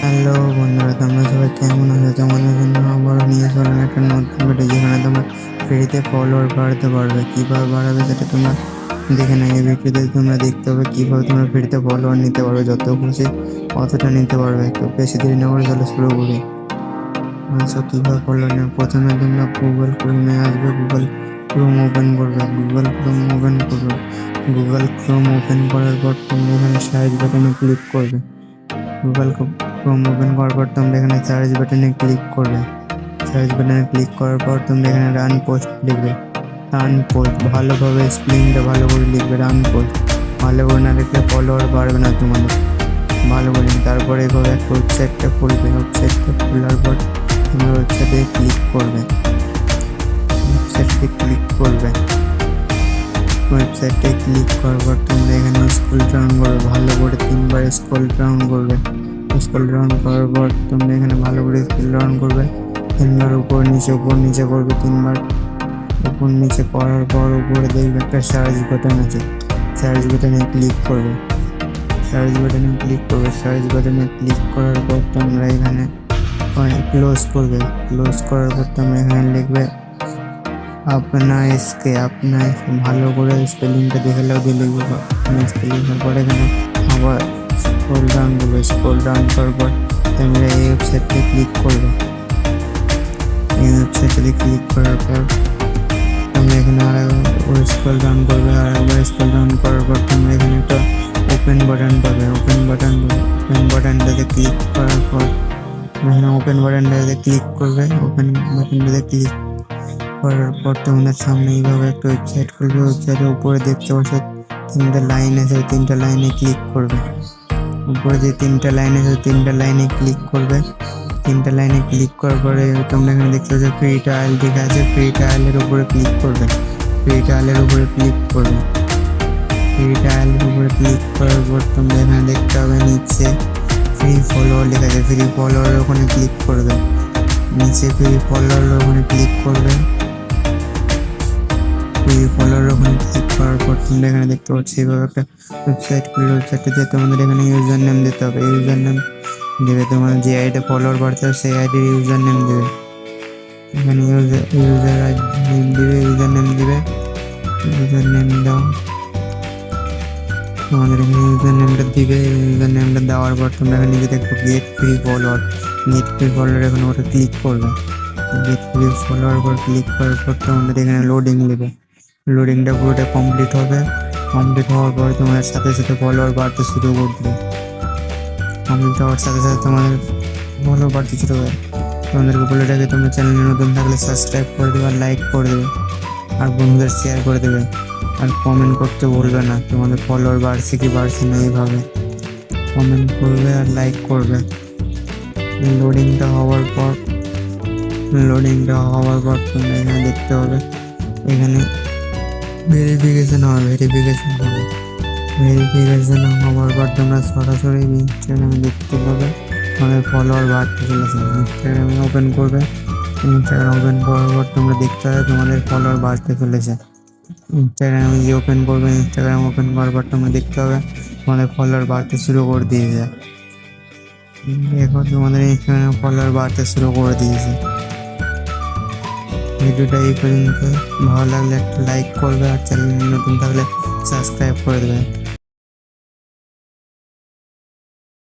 Hello বন্ধুরা, তোমরা সবাই কেমন আছো? তোমাদের জন্য আবারও নিয়ে চললাম একটা নতুন ভিডিও, যেখানে তোমরা ফ্রিতে ফলোয়ার বাড়াতে পারবে। কীভাবে বাড়াবে সেটা তোমরা দেখে নাও। এই ভিডিওতে তোমরা দেখতে হবে কীভাবে তোমরা ফ্রিতে ফলোয়ার নিতে পারবে, যত খুশি অতটা নিতে পারবে। তো বেশি দেরি না করে চলো শুরু করি। আচ্ছা, কীভাবে ফলোয়ার নেবে? প্রথমে তোমরা গুগল ক্রোমে আসবে, গুগল ক্রোম ওপেন করবে, গুগল ক্রোম ওপেন করবে। গুগল ক্রোম ওপেন করার পর তোমরা এখানে সার্চ বাটনে ক্লিক করবে। গুগল ক্রোম ওপেন করার পর তোমরা এখানে সার্চ বাটনে ক্লিক করবে। সার্চ বাটনে ক্লিক করার পর তোমরা এখানে রান পোস্ট লিখবে। রান পোস্ট ভালোভাবে স্পেলিংটা ভালো করে লিখবে। রান পোস্ট ভালো করে না লিখলে ফলোয়ার বাড়বে না তোমাদের। ভালো করে তারপরে এভাবে একটা ওয়েবসাইটটা খুলবে। ওয়েবসাইটটা খোলার পর তোমরা ওয়েবসাইটে ক্লিক করবে। ওয়েবসাইটে ক্লিক করবে। ওয়েবসাইটে ক্লিক করার পর তোমরা এখানে স্ক্রল ডাউন করবে, ভালো করে 3বার স্ক্রল ডাউন করবে। স্ক্রল ডাউন করার পর তোমরা এখানে ভালো করে স্ক্রল ডাউন করবে। 3বার উপর নিচে করবে। 3বার উপর নিচে করার পর উপরে দেখবে একটা সার্চ বাটন আছে। সার্চ বাটনে ক্লিক করবে। সার্চ বাটনে ক্লিক করবে। সার্চ বাটনে ক্লিক করার পর তোমরা এখানে ক্লোজ করবে। ক্লোজ করার পর তোমরা এখানে লিখবে আপনা এসকে। আপনার ভালো করে স্পেলিংটা দেখে নাও, দিয়ে লিখবে স্পেলিংয়ের পর এখানে আবার স্ক্রল ডাউন করবে। স্ক্রল ডাউন করার পর তোমরা এই ওয়েবসাইটে ক্লিক করবে। এই ওয়েবসাইটে ক্লিক করার পর তোমরা এখানে আরেকবার স্ক্রল ডাউন করবে। আরেকবার স্ক্রল ডাউন করার পর তোমরা এখানে একটা ওপেন বাটন পাবে। ওপেন বাটনটাতে ক্লিক করার পর এখানে ওপেন বাটনটাতে ক্লিক করবে। ওপেন বাটনটাতে ক্লিক করার পর তোমাদের সামনে এইভাবে একটা ওয়েবসাইট খুলবে। ওয়েবসাইটের উপরে দেখতে পাচ্ছ 3টা লাইন আছে, 3টা লাইনে ক্লিক করবে। উপরে যে 3টা লাইন আছে 3টা লাইনে ক্লিক করবে। 3টা লাইনে ক্লিক করার পরে তোমরা এখানে দেখতে পাচ্ছ ফ্রি ট্রায়াল লেখা আছে। ফ্রি ট্রায়ালের উপরে ক্লিক করবে। ফ্রি ট্রায়ালের উপরে ক্লিক করবে। ফ্রি ট্রায়ালের উপরে ক্লিক করার পর তোমরা এখানে দেখতে হবে নিচে ফ্রি ফলোয়ার লেখা আছে। ফ্রি ফলোয়ারের ওখানে ক্লিক করবে। নিচে ফ্রি ফলোয়ারের ওখানে ক্লিক করবে। ফ্রি ফলোয়ার ওখানে ক্লিক করার পর তোমরা এখানে দেখতে পাচ্ছ এইভাবে একটা ওয়েবসাইট খুললে ওয়েবসাইটটাতে তোমাদের এখানে ইউজার নেম দিতে হবে। ইউজার নেম দেবে, তোমার যে আইডিতে ফলোয়ার বাড়তে হবে সেই আইডির ইউজার নেম দেবে। এখানে ইউজার নেম দিবে। ইউজার নেম দিবে। ইউজার নেম দাও। তোমাদের এখানে ইউজার নেমটা দিবে। ইউজার নেমটা দেওয়ার পর তোমরা এখানে নিচে দেখো gate free follower. Gate free follower এখানে ওটা ক্লিক করবে। গেট ফ্রি ফলোয়ার পর ক্লিক করার পর তোমাদের এখানে লোডিং নেবে। লোডিংটা পুরোটা কমপ্লিট হবে। কমপ্লিট হওয়ার পর তোমাদের সাথে সাথে ফলোয়ার বাড়তে শুরু করে দেবে। কমপ্লিট হওয়ার সাথে সাথে তোমাদের ফলোয়ার বাড়তে শুরু হবে। তোমাদেরকে বলে রাখি, তোমরা চ্যানেলে নতুন থাকলে সাবস্ক্রাইব করে দেবে আর লাইক করে দেবে আর বন্ধুদের শেয়ার করে দেবে আর কমেন্ট করতে ভুলবে না তোমাদের ফলোয়ার বাড়ছে কি বাড়ছে না। এইভাবে কমেন্ট করবে আর লাইক করবে। লোডিংটা হওয়ার পর তোমরা এখানে দেখতে হবে এখানে ভেরিফিকেশন হওয়ার পর তোমরা সরাসরি ইনস্টাগ্রামে দেখতে পাবে তোমাদের ফলোয়ার বাড়তে চলেছে। ইনস্টাগ্রামে ওপেন করবে। ইনস্টাগ্রাম ওপেন করার পর তোমরা দেখতে পাবে তোমাদের ফলোয়ার বাড়তে চলেছে। ইনস্টাগ্রামে যে ওপেন করবে, ইনস্টাগ্রাম ওপেন করার পর তোমরা দেখতে পাবে তোমাদের ফলোয়ার বাড়তে শুরু করে দিয়েছে। এখন তোমাদের ইনস্টাগ্রামে ফলোয়ার বাড়তে শুরু করে দিয়েছে। ভিডিওটা এই পর্যন্ত। ভালো লাগলে একটা লাইক করবে আর চ্যানেল নতুন থাকলে সাবস্ক্রাইব করে দেবে।